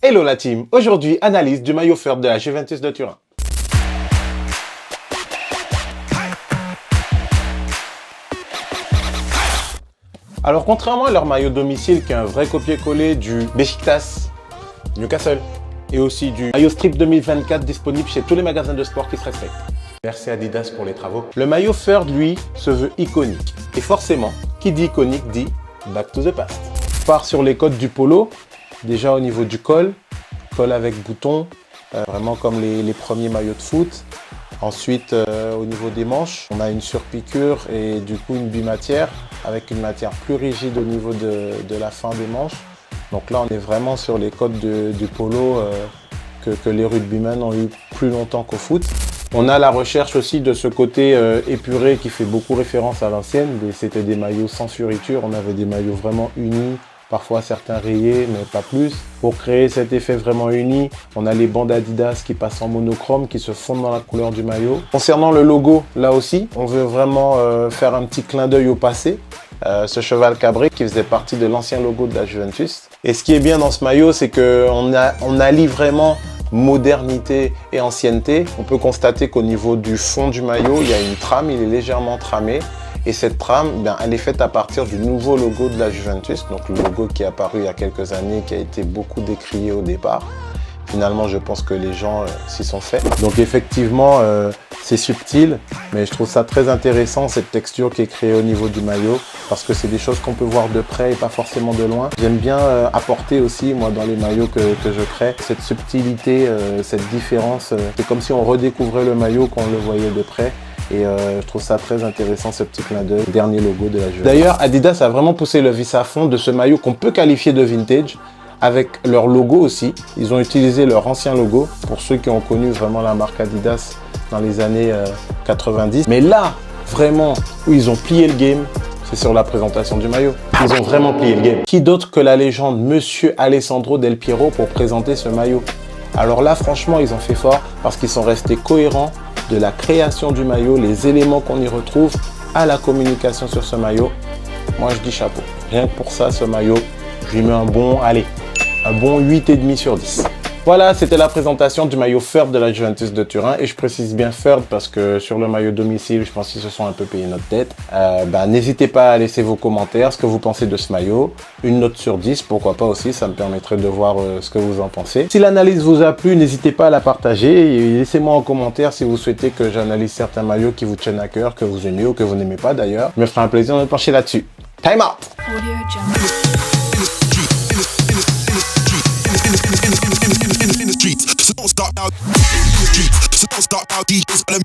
Hello la team, aujourd'hui analyse du maillot Firth de la Juventus de Turin. Alors contrairement à leur maillot domicile qui est un vrai copier-coller du Beşiktaş, Newcastle et aussi du maillot strip 2024 disponible chez tous les magasins de sport qui se respectent. Merci Adidas pour les travaux. Le maillot Firth lui se veut iconique et forcément qui dit iconique dit back to the past. On part sur les codes du polo, déjà au niveau du col avec bouton, vraiment comme les premiers maillots de foot. Ensuite, au niveau des manches, on a une surpiqûre et du coup une bimatière avec une matière plus rigide au niveau de la fin des manches. Donc là, on est vraiment sur les codes du polo que les rugbymen ont eu plus longtemps qu'au foot. On a la recherche aussi de ce côté épuré qui fait beaucoup référence à l'ancienne. C'était des maillots sans fioriture, on avait des maillots vraiment unis. Parfois certains rayés, mais pas plus. Pour créer cet effet vraiment uni, on a les bandes Adidas qui passent en monochrome, qui se fondent dans la couleur du maillot. Concernant le logo, là aussi, on veut vraiment faire un petit clin d'œil au passé. Ce cheval cabré qui faisait partie de l'ancien logo de la Juventus. Et ce qui est bien dans ce maillot, c'est qu'on allie vraiment modernité et ancienneté. On peut constater qu'au niveau du fond du maillot, il y a une trame, il est légèrement tramé. Et cette trame, elle est faite à partir du nouveau logo de la Juventus, donc le logo qui est apparu il y a quelques années, qui a été beaucoup décrié au départ. Finalement, je pense que les gens s'y sont faits. Donc effectivement, c'est subtil, mais je trouve ça très intéressant, cette texture qui est créée au niveau du maillot, parce que c'est des choses qu'on peut voir de près et pas forcément de loin. J'aime bien apporter aussi, moi, dans les maillots que je crée, cette subtilité, cette différence. C'est comme si on redécouvrait le maillot quand on le voyait de près. Et je trouve ça très intéressant, ce petit clin d'œil, dernier logo de la Juventus. D'ailleurs, Adidas a vraiment poussé le vice à fond de ce maillot qu'on peut qualifier de vintage, avec leur logo aussi. Ils ont utilisé leur ancien logo, pour ceux qui ont connu vraiment la marque Adidas dans les années 90. Mais là, vraiment, où ils ont plié le game, c'est sur la présentation du maillot. Ils ont vraiment plié le game. Qui d'autre que la légende Monsieur Alessandro Del Piero pour présenter ce maillot? Alors là, franchement, ils ont fait fort parce qu'ils sont restés cohérents de la création du maillot, les éléments qu'on y retrouve, à la communication sur ce maillot. Moi, je dis chapeau. Rien que pour ça, ce maillot, je lui mets un bon 8,5 sur 10. Voilà, c'était la présentation du maillot Firth de la Juventus de Turin. Et je précise bien Firth parce que sur le maillot domicile, je pense qu'ils se sont un peu payé notre tête. N'hésitez pas à laisser vos commentaires, ce que vous pensez de ce maillot. Une note sur 10, pourquoi pas aussi, ça me permettrait de voir ce que vous en pensez. Si l'analyse vous a plu, n'hésitez pas à la partager. Et laissez-moi en commentaire si vous souhaitez que j'analyse certains maillots qui vous tiennent à cœur, que vous aimez ou que vous n'aimez pas d'ailleurs. Je me ferai un plaisir de me pencher là-dessus. Time out! So don't start now, DJs, just like